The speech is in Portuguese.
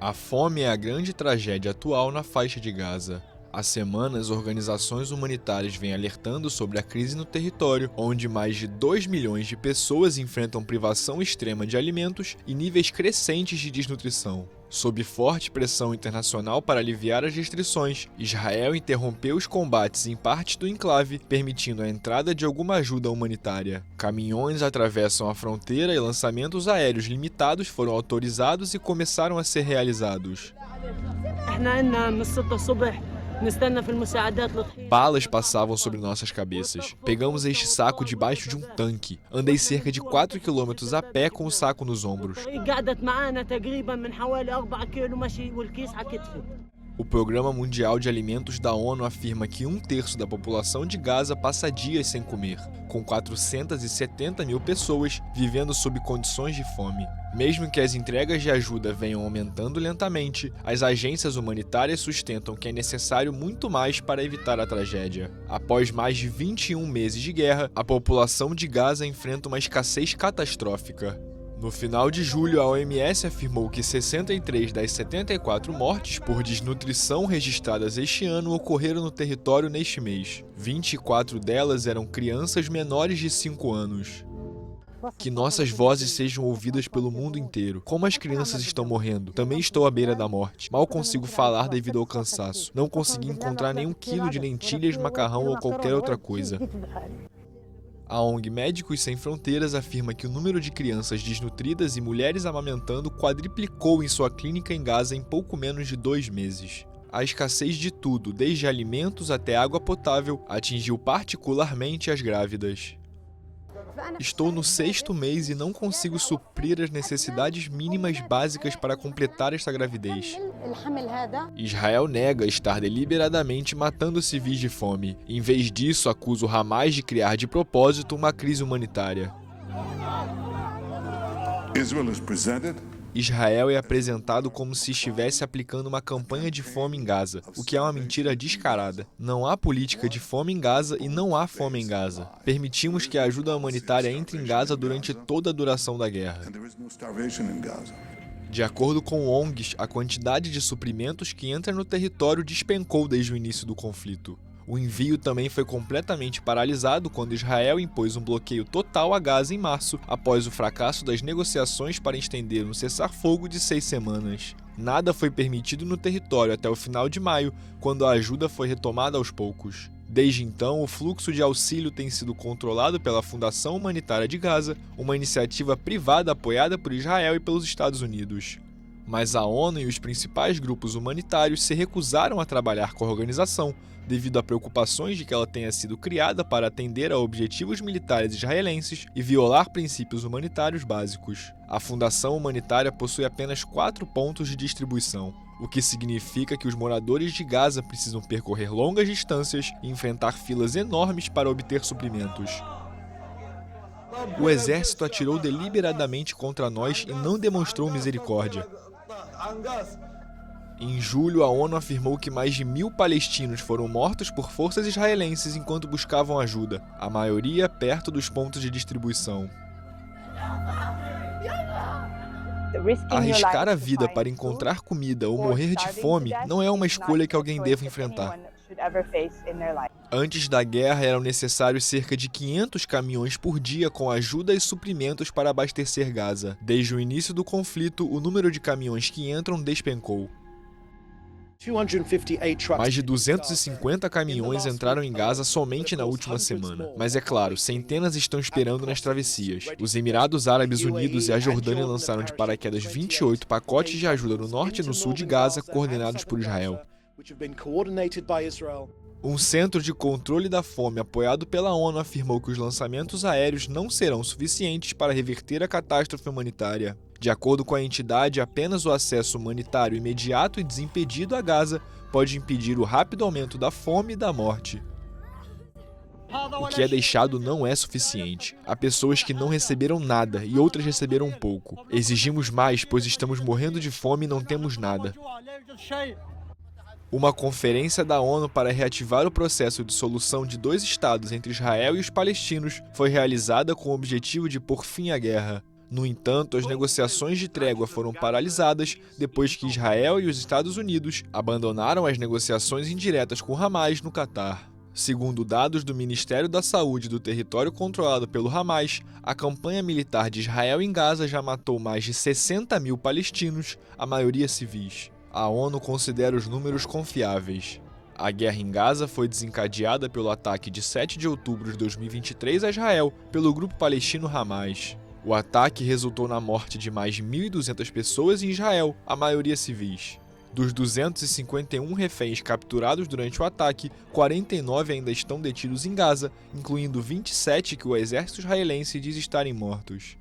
A fome é a grande tragédia atual na faixa de Gaza. Há semanas, organizações humanitárias vêm alertando sobre a crise no território, onde mais de 2 milhões de pessoas enfrentam privação extrema de alimentos e níveis crescentes de desnutrição. Sob forte pressão internacional para aliviar as restrições, Israel interrompeu os combates em partes do enclave, permitindo a entrada de alguma ajuda humanitária. Caminhões atravessam a fronteira e lançamentos aéreos limitados foram autorizados e começaram a ser realizados. Balas passavam sobre nossas cabeças. Pegamos este saco debaixo de um tanque. Andei cerca de 4 quilômetros a pé com o saco nos ombros. O Programa Mundial de Alimentos da ONU afirma que 1/3 da população de Gaza passa dias sem comer, com 470 mil pessoas vivendo sob condições de fome. Mesmo que as entregas de ajuda venham aumentando lentamente, as agências humanitárias sustentam que é necessário muito mais para evitar a tragédia. Após mais de 21 meses de guerra, a população de Gaza enfrenta uma escassez catastrófica. No final de julho, a OMS afirmou que 63 das 74 mortes por desnutrição registradas este ano ocorreram no território neste mês. 24 delas eram crianças menores de 5 anos. Que nossas vozes sejam ouvidas pelo mundo inteiro. Como as crianças estão morrendo. Também estou à beira da morte. Mal consigo falar devido ao cansaço. Não consegui encontrar nenhum quilo de lentilhas, macarrão ou qualquer outra coisa. A ONG Médicos Sem Fronteiras afirma que o número de crianças desnutridas e mulheres amamentando quadriplicou em sua clínica em Gaza em pouco menos de 2 meses. A escassez de tudo, desde alimentos até água potável, atingiu particularmente as grávidas. Estou no 6º mês e não consigo suprir as necessidades mínimas básicas para completar esta gravidez. Israel nega estar deliberadamente matando civis de fome. Em vez disso, acusa o Hamas de criar de propósito uma crise humanitária. Israel é apresentado como se estivesse aplicando uma campanha de fome em Gaza, o que é uma mentira descarada. Não há política de fome em Gaza e não há fome em Gaza. Permitimos que a ajuda humanitária entre em Gaza durante toda a duração da guerra. De acordo com ONGs, a quantidade de suprimentos que entra no território despencou desde o início do conflito. O envio também foi completamente paralisado quando Israel impôs um bloqueio total a Gaza em março, após o fracasso das negociações para estender um cessar-fogo de 6 semanas. Nada foi permitido no território até o final de maio, quando a ajuda foi retomada aos poucos. Desde então, o fluxo de auxílio tem sido controlado pela Fundação Humanitária de Gaza, uma iniciativa privada apoiada por Israel e pelos Estados Unidos. Mas a ONU e os principais grupos humanitários se recusaram a trabalhar com a organização, devido a preocupações de que ela tenha sido criada para atender a objetivos militares israelenses e violar princípios humanitários básicos. A Fundação Humanitária possui apenas 4 pontos de distribuição, o que significa que os moradores de Gaza precisam percorrer longas distâncias e enfrentar filas enormes para obter suprimentos. O exército atirou deliberadamente contra nós e não demonstrou misericórdia. Em julho, a ONU afirmou que mais de 1.000 palestinos foram mortos por forças israelenses enquanto buscavam ajuda, a maioria perto dos pontos de distribuição. Arriscar a vida para encontrar comida ou morrer de fome não é uma escolha que alguém deva enfrentar. Antes da guerra, eram necessários cerca de 500 caminhões por dia com ajuda e suprimentos para abastecer Gaza. Desde o início do conflito, o número de caminhões que entram despencou. Mais de 250 caminhões entraram em Gaza somente na última semana. Mas é claro, centenas estão esperando nas travessias. Os Emirados Árabes Unidos e a Jordânia lançaram de paraquedas 28 pacotes de ajuda no norte e no sul de Gaza, coordenados por Israel. Um centro de controle da fome apoiado pela ONU afirmou que os lançamentos aéreos não serão suficientes para reverter a catástrofe humanitária. De acordo com a entidade, apenas o acesso humanitário imediato e desimpedido a Gaza pode impedir o rápido aumento da fome e da morte. O que é deixado não é suficiente. Há pessoas que não receberam nada e outras receberam pouco. Exigimos mais, pois estamos morrendo de fome e não temos nada. Uma conferência da ONU para reativar o processo de solução de 2 estados entre Israel e os palestinos foi realizada com o objetivo de pôr fim à guerra. No entanto, as negociações de trégua foram paralisadas depois que Israel e os Estados Unidos abandonaram as negociações indiretas com Hamas no Catar. Segundo dados do Ministério da Saúde do território controlado pelo Hamas, a campanha militar de Israel em Gaza já matou mais de 60 mil palestinos, a maioria civis. A ONU considera os números confiáveis. A guerra em Gaza foi desencadeada pelo ataque de 7 de outubro de 2023 a Israel pelo grupo palestino Hamas. O ataque resultou na morte de mais de 1.200 pessoas em Israel, a maioria civis. Dos 251 reféns capturados durante o ataque, 49 ainda estão detidos em Gaza, incluindo 27 que o exército israelense diz estarem mortos.